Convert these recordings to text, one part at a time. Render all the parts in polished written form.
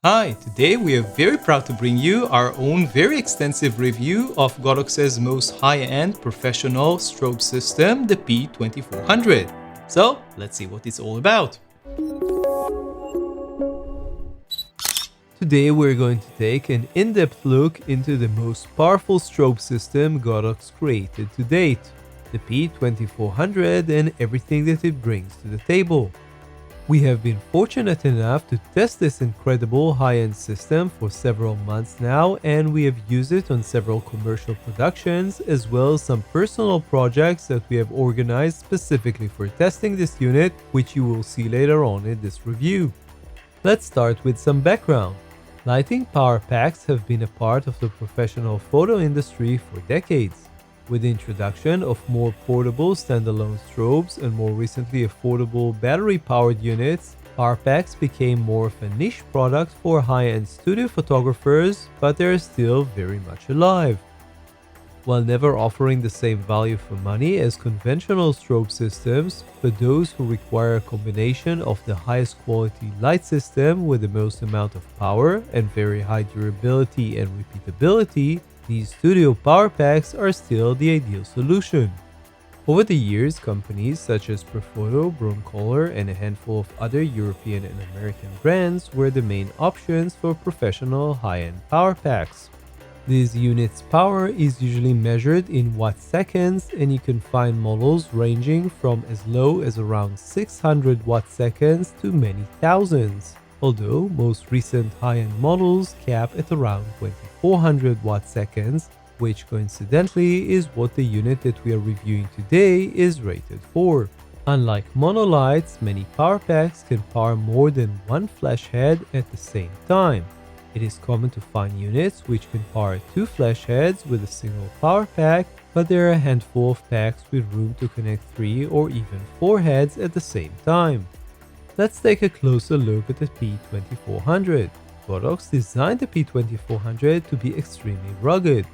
Hi, today we are very proud to bring you our own very extensive review of Godox's most high-end professional strobe system, the P2400. So, let's see what it's all about. Today we're going to take an in-depth look into the most powerful strobe system Godox created to date, the P2400 and everything that it brings to the table. We have been fortunate enough to test this incredible high-end system for several months now, and we have used it on several commercial productions as well as some personal projects that we have organized specifically for testing this unit, which you will see later on in this review. Let's start with some background. Lighting power packs have been a part of the professional photo industry for decades. With the introduction of more portable standalone strobes and more recently affordable battery-powered units, power packs became more of a niche product for high-end studio photographers, but they are still very much alive. While never offering the same value for money as conventional strobe systems, for those who require a combination of the highest quality light system with the most amount of power and very high durability and repeatability, these studio power packs are still the ideal solution. Over the years, companies such as Profoto, Broncolor, and a handful of other European and American brands were the main options for professional high-end power packs. These units' power is usually measured in watt-seconds, and you can find models ranging from as low as around 600 watt-seconds to many thousands, although most recent high-end models cap at around 2400 watt-seconds, which coincidentally is what the unit that we are reviewing today is rated for. Unlike monolights, many power packs can power more than one flash head at the same time. It is common to find units which can power two flash heads with a single power pack, but there are a handful of packs with room to connect 3 or even 4 heads at the same time. Let's take a closer look at the P2400. Godox designed the P2400 to be extremely rugged.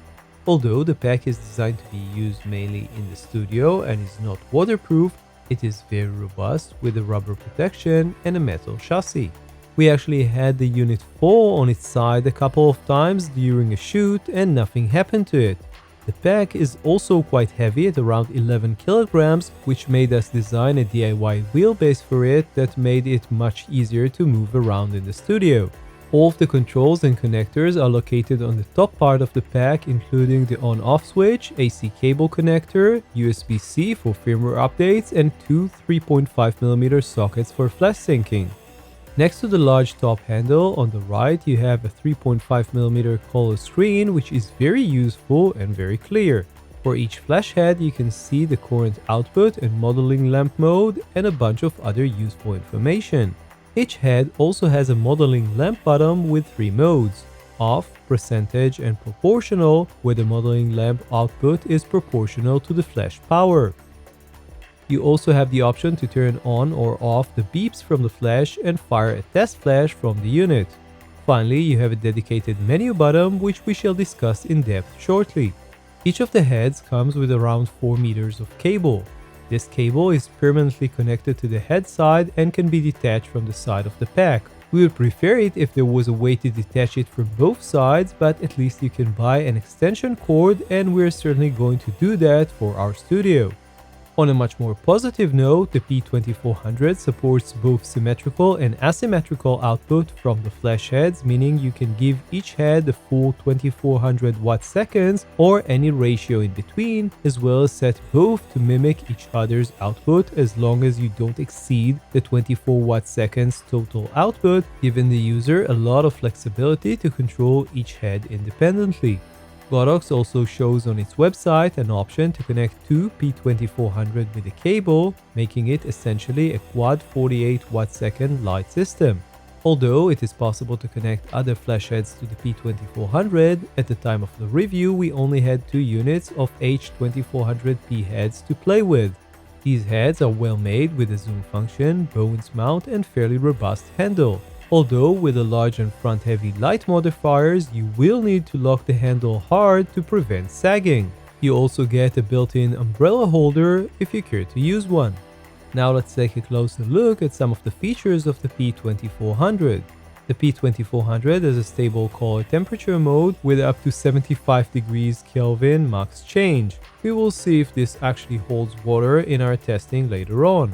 Although the pack is designed to be used mainly in the studio and is not waterproof, it is very robust with a rubber protection and a metal chassis. We actually had the unit fall on its side a couple of times during a shoot and nothing happened to it. The pack is also quite heavy at around 11 kilograms, which made us design a DIY wheelbase for it that made it much easier to move around in the studio. All of the controls and connectors are located on the top part of the pack, including the on-off switch, AC cable connector, USB-C for firmware updates, and two 3.5mm sockets for flash syncing. Next to the large top handle on the right, you have a 3.5mm color screen, which is very useful and very clear. For each flash head, you can see the current output and modeling lamp mode and a bunch of other useful information. Each head also has a modeling lamp button with 3 modes: off, percentage, and proportional, where the modeling lamp output is proportional to the flash power. You also have the option to turn on or off the beeps from the flash and fire a test flash from the unit. Finally, you have a dedicated menu button, which we shall discuss in depth shortly. Each of the heads comes with around 4 meters of cable. This cable is permanently connected to the head side and can be detached from the side of the pack. We would prefer it if there was a way to detach it from both sides, but at least you can buy an extension cord, and we're certainly going to do that for our studio. On a much more positive note, the P2400 supports both symmetrical and asymmetrical output from the flash heads, meaning you can give each head the full 2400 watt-seconds or any ratio in between, as well as set both to mimic each other's output as long as you don't exceed the 24 watt-seconds total output, giving the user a lot of flexibility to control each head independently. Godox also shows on its website an option to connect two P2400 with a cable, making it essentially a quad 48 watt-second light system. Although it is possible to connect other flash heads to the P2400, at the time of the review we only had 2 units of H2400P heads to play with. These heads are well made with a zoom function, bones mount, and fairly robust handle. Although with the large and front-heavy light modifiers, you will need to lock the handle hard to prevent sagging. You also get a built-in umbrella holder if you care to use one. Now let's take a closer look at some of the features of the P2400. The P2400 has a stable color temperature mode with up to 75 degrees Kelvin max change. We will see if this actually holds water in our testing later on.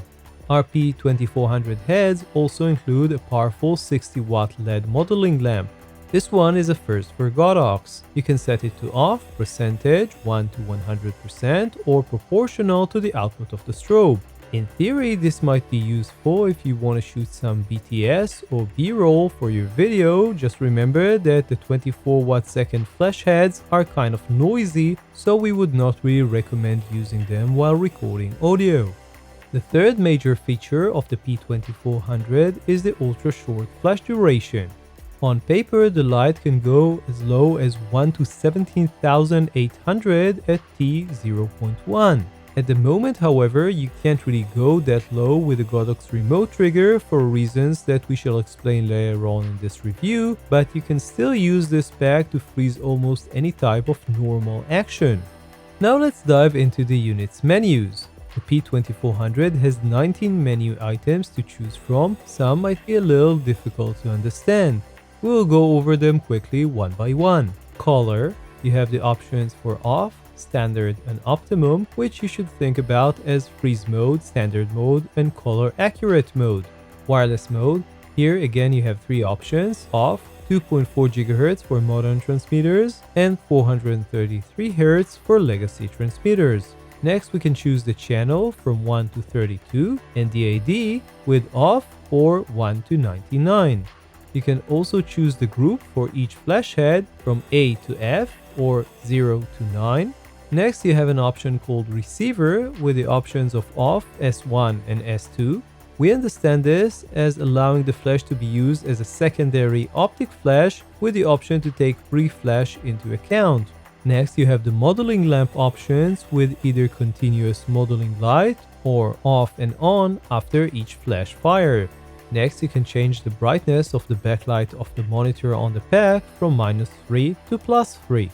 Our P2400 heads also include a powerful 60-watt LED modeling lamp. This one is a first for Godox. You can set it to off, percentage, 1 to 100%, or proportional to the output of the strobe. In theory, this might be useful if you want to shoot some BTS or B-roll for your video. Just remember that the 24 watt second flash heads are kind of noisy, so we would not really recommend using them while recording audio. The third major feature of the P2400 is the ultra-short flash duration. On paper, the light can go as low as 1 to 17,800 at T0.1. At the moment, however, you can't really go that low with the Godox remote trigger for reasons that we shall explain later on in this review, but you can still use this pack to freeze almost any type of normal action. Now let's dive into the unit's menus. The P2400 has 19 menu items to choose from. Some might be a little difficult to understand. We will go over them quickly one by one. Color, you have the options for off, standard and optimum, which you should think about as freeze mode, standard mode, and color accurate mode. Wireless mode, here again you have three options: off, 2.4 GHz for modern transmitters, and 433 Hz for legacy transmitters. Next we can choose the channel from 1 to 32 and DAD with off or 1 to 99. You can also choose the group for each flash head from A to F or 0 to 9. Next you have an option called receiver with the options of off, S1 and S2. We understand this as allowing the flash to be used as a secondary optic flash with the option to take free flash into account. Next you have the modeling lamp options with either continuous modeling light or off and on after each flash fire. Next you can change the brightness of the backlight of the monitor on the pack from -3 to +3.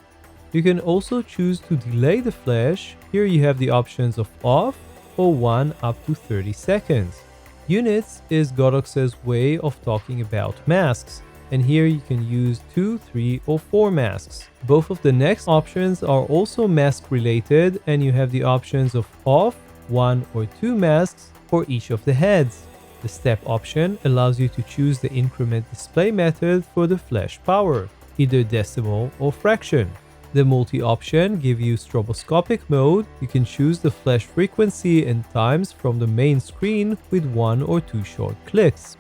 You can also choose to delay the flash. Here you have the options of off or 1 up to 30 seconds. Units is Godox's way of talking about masks, and here you can use 2, 3 or 4 masks. Both of the next options are also mask related, and you have the options of off, 1 or 2 masks for each of the heads. The step option allows you to choose the increment display method for the flash power, either decimal or fraction. The multi option gives you stroboscopic mode. You can choose the flash frequency and times from the main screen with 1 or 2 short clicks.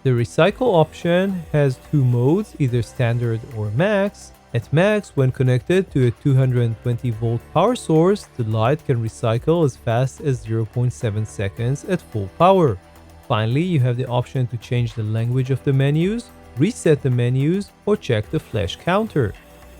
The recycle option has 2 modes, either standard or max. At max, when connected to a 220 volt power source, the light can recycle as fast as 0.7 seconds at full power. Finally, you have the option to change the language of the menus, reset the menus, or check the flash counter.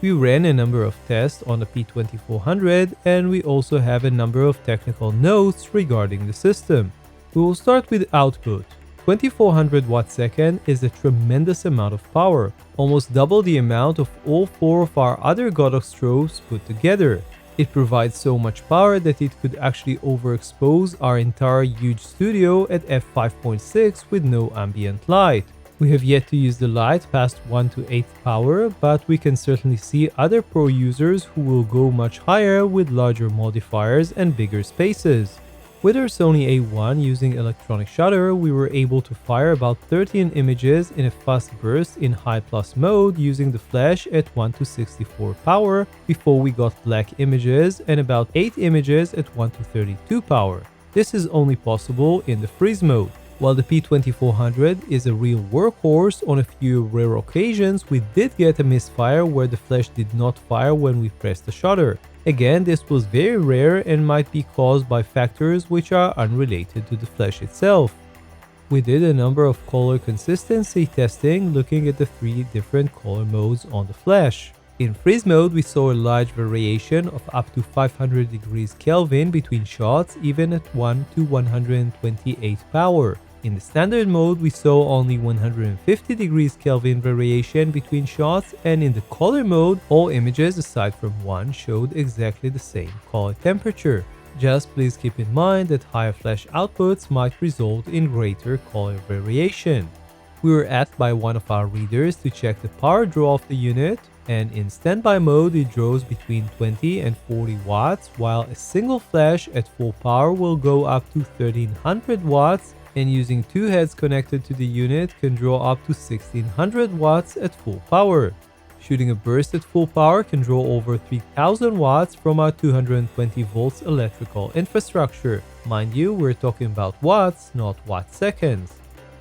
We ran a number of tests on the P2400, and we also have a number of technical notes regarding the system. We will start with output. 2400 watt-second is a tremendous amount of power, almost double the amount of all 4 of our other Godox strobes put together. It provides so much power that it could actually overexpose our entire huge studio at f5.6 with no ambient light. We have yet to use the light past 1 to 8 power, but we can certainly see other pro users who will go much higher with larger modifiers and bigger spaces. With our Sony A1 using electronic shutter, we were able to fire about 13 images in a fast burst in high plus mode using the flash at 1 to 64 power before we got black images, and about 8 images at 1 to 32 power. This is only possible in the freeze mode. While the P2400 is a real workhorse, on a few rare occasions we did get a misfire where the flash did not fire when we pressed the shutter. Again, this was very rare and might be caused by factors which are unrelated to the flash itself. We did a number of color consistency testing looking at the 3 different color modes on the flash. In freeze mode, we saw a large variation of up to 500 degrees Kelvin between shots, even at 1 to 128 power. In the standard mode, we saw only 150 degrees Kelvin variation between shots, and in the color mode, all images aside from one showed exactly the same color temperature. Just please keep in mind that higher flash outputs might result in greater color variation. We were asked by one of our readers to check the power draw of the unit, and in standby mode it draws between 20 and 40 watts, while a single flash at full power will go up to 1300 watts, and using two heads connected to the unit can draw up to 1600 watts at full power. Shooting a burst at full power can draw over 3000 watts from our 220 volts electrical infrastructure. Mind you, we're talking about watts, not watt seconds.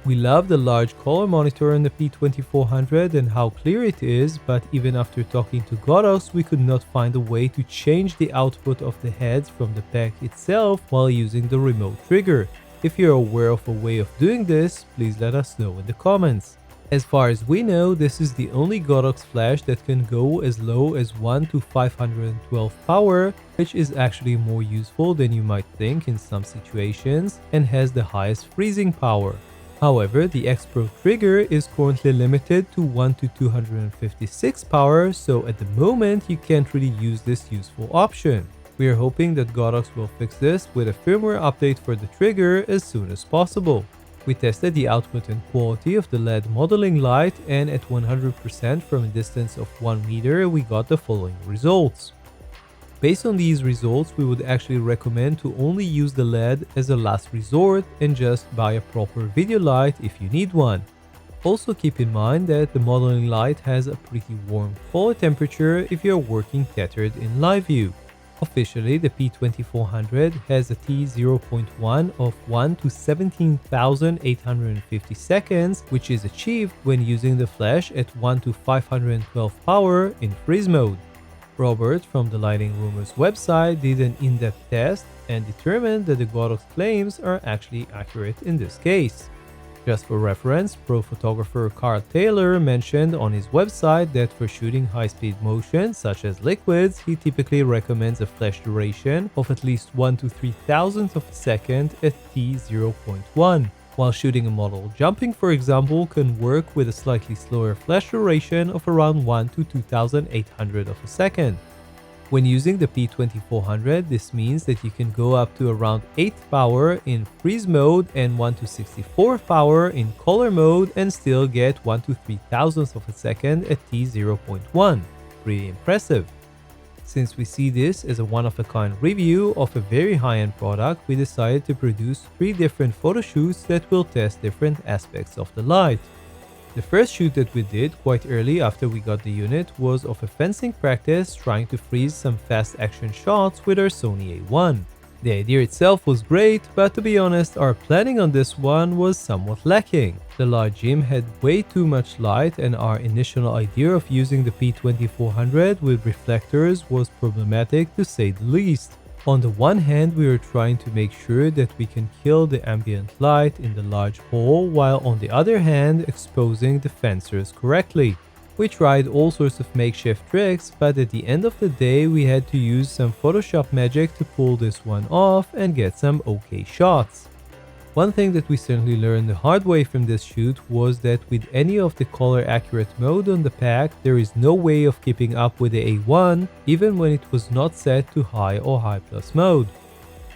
We love the large color monitor in the P2400 and how clear it is, but even after talking to Godox, we could not find a way to change the output of the heads from the pack itself while using the remote trigger. If you're aware of a way of doing this, please let us know in the comments. As far as we know, this is the only Godox flash that can go as low as 1 to 512 power, which is actually more useful than you might think in some situations, and has the highest freezing power. However, the X Pro trigger is currently limited to 1 to 256 power, so at the moment you can't really use this useful option. We are hoping that Godox will fix this with a firmware update for the trigger as soon as possible. We tested the output and quality of the LED modeling light, and at 100% from a distance of 1 meter we got the following results. Based on these results, we would actually recommend to only use the LED as a last resort and just buy a proper video light if you need one. Also keep in mind that the modeling light has a pretty warm color temperature if you're working tethered in live view. Officially, the P2400 has a T0.1 of 1 to 17,850 seconds, which is achieved when using the flash at 1 to 512 power in freeze mode. Robert from the Lighting Rumors website did an in-depth test and determined that the Godox claims are actually accurate in this case. Just for reference, pro photographer Carl Taylor mentioned on his website that for shooting high-speed motion such as liquids, he typically recommends a flash duration of at least 1 to 3 thousandths of a second at T0.1. While shooting a model jumping, for example, can work with a slightly slower flash duration of around 1 to 2800 of a second. When using the P2400, this means that you can go up to around 8 power in freeze mode and 1 to 64 power in color mode and still get 1 to 3 thousandths of a second at T0.1. Pretty impressive. Since we see this as a one-of-a-kind review of a very high-end product, we decided to produce 3 different photo shoots that will test different aspects of the light. The first shoot that we did quite early after we got the unit was of a fencing practice trying to freeze some fast action shots with our Sony A1. The idea itself was great, but to be honest, our planning on this one was somewhat lacking. The large gym had way too much light, and our initial idea of using the P2400 with reflectors was problematic to say the least. On the one hand, we were trying to make sure that we can kill the ambient light in the large hole, while on the other hand exposing the fencers correctly. We tried all sorts of makeshift tricks, but at the end of the day we had to use some Photoshop magic to pull this one off and get some okay shots. One thing that we certainly learned the hard way from this shoot was that with any of the color accurate mode on the pack, there is no way of keeping up with the A1 even when it was not set to high or high plus mode.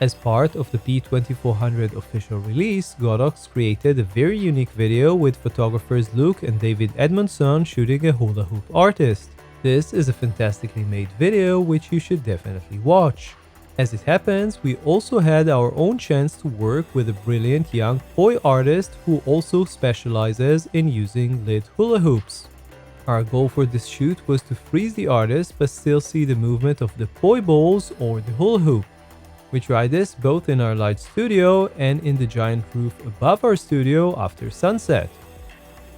As part of the P2400 official release, Godox created a very unique video with photographers Luke and David Edmondson shooting a hula hoop artist. This is a fantastically made video which you should definitely watch. As it happens, we also had our own chance to work with a brilliant young poi artist who also specializes in using lit hula hoops. Our goal for this shoot was to freeze the artist but still see the movement of the poi balls or the hula hoop. We tried this both in our light studio and in the giant roof above our studio after sunset.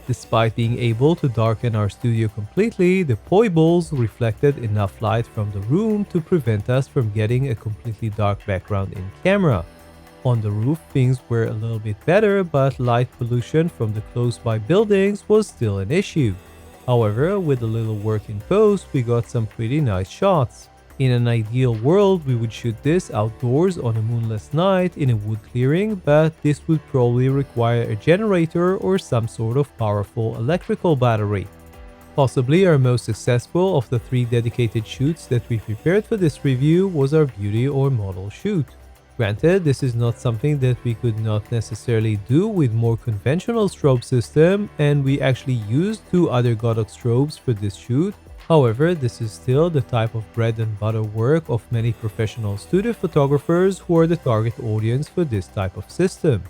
Despite being able to darken our studio completely, the poi balls reflected enough light from the room to prevent us from getting a completely dark background in camera. On the roof, things were a little bit better, but light pollution from the close-by buildings was still an issue. However, with a little work in post, we got some pretty nice shots. In an ideal world, we would shoot this outdoors on a moonless night in a wood clearing, but this would probably require a generator or some sort of powerful electrical battery. Possibly our most successful of the 3 dedicated shoots that we prepared for this review was our beauty or model shoot. Granted, this is not something that we could not necessarily do with more conventional strobe system, and we actually used two other Godox strobes for this shoot. However, this is still the type of bread and butter work of many professional studio photographers who are the target audience for this type of system.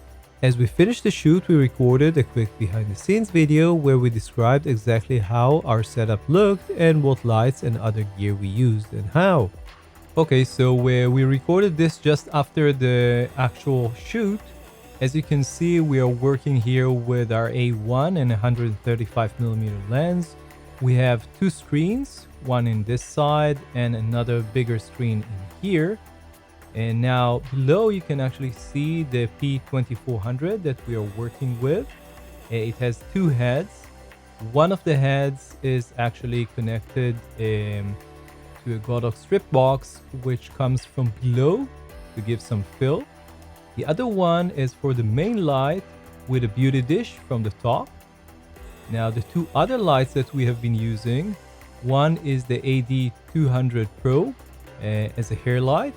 As we finished the shoot, we recorded a quick behind the scenes video where we described exactly how our setup looked and what lights and other gear we used and how. Okay, so we recorded this just after the actual shoot. As you can see, we are working here with our A1 and 135mm lens. We have two screens, one in this side and another bigger screen in here. And now below you can actually see the P2400 that we are working with. It has two heads. One of the heads is actually connected to a Godox strip box, which comes from below to give some fill. The other one is for the main light with a beauty dish from the top. Now the two other lights that we have been using, one is the AD1200 PRO as a hair light.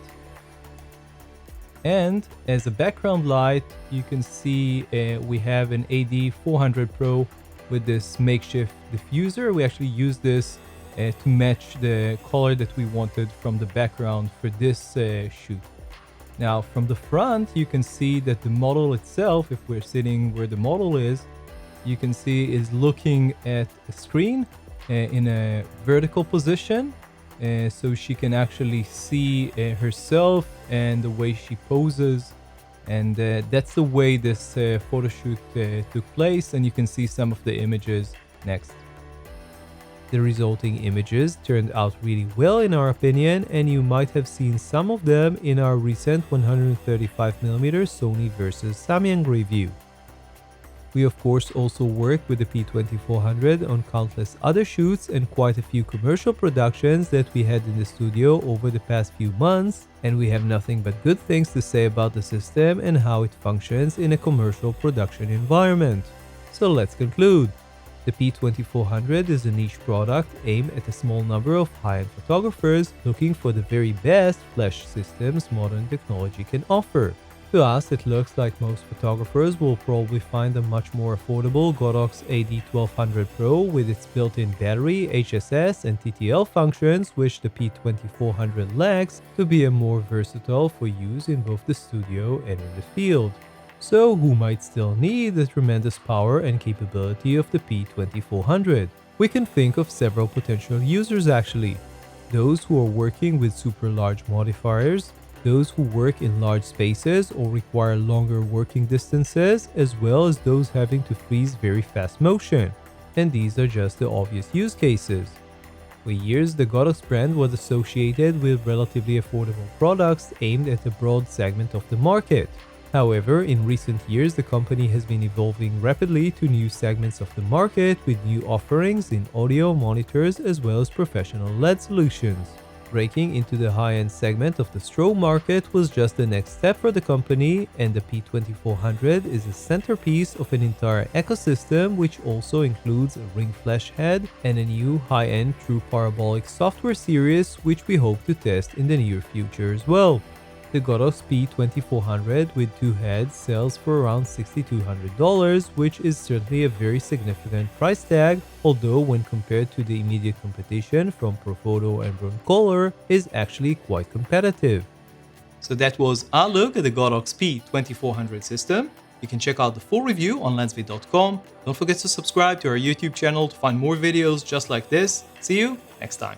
And as a background light, you can see we have an AD400 PRO with this makeshift diffuser. We actually use this to match the color that we wanted from the background for this shoot. Now from the front, you can see that the model itself, if we're sitting where the model is, you can see is looking at a screen in a vertical position. So she can actually see herself and the way she poses. And that's the way this photo shoot took place. And you can see some of the images next. The resulting images turned out really well in our opinion, and you might have seen some of them in our recent 135mm Sony vs Samyang review. We of course also worked with the P2400 on countless other shoots and quite a few commercial productions that we had in the studio over the past few months, and we have nothing but good things to say about the system and how it functions in a commercial production environment. So let's conclude. The P2400 is a niche product aimed at a small number of high-end photographers looking for the very best flash systems modern technology can offer. To us, it looks like most photographers will probably find a much more affordable Godox AD1200 PRO with its built-in battery, HSS and TTL functions, which the P2400 lacks, to be a more versatile for use in both the studio and in the field. So who might still need the tremendous power and capability of the P2400? We can think of several potential users actually. Those who are working with super large modifiers, those who work in large spaces or require longer working distances, as well as those having to freeze very fast motion. And these are just the obvious use cases. For years, the Godox brand was associated with relatively affordable products aimed at a broad segment of the market. However, in recent years, the company has been evolving rapidly to new segments of the market with new offerings in audio, monitors, as well as professional LED solutions. Breaking into the high-end segment of the strobe market was just the next step for the company, and the P2400 is a centerpiece of an entire ecosystem which also includes a ring flash head and a new high-end true parabolic software series which we hope to test in the near future as well. The Godox P2400 with two heads sells for around $6,200, which is certainly a very significant price tag, although when compared to the immediate competition from Profoto and Broncolor is actually quite competitive. So that was our look at the Godox P2400 system. You can check out the full review on LensVid.com. Don't forget to subscribe to our YouTube channel to find more videos just like this. See you next time.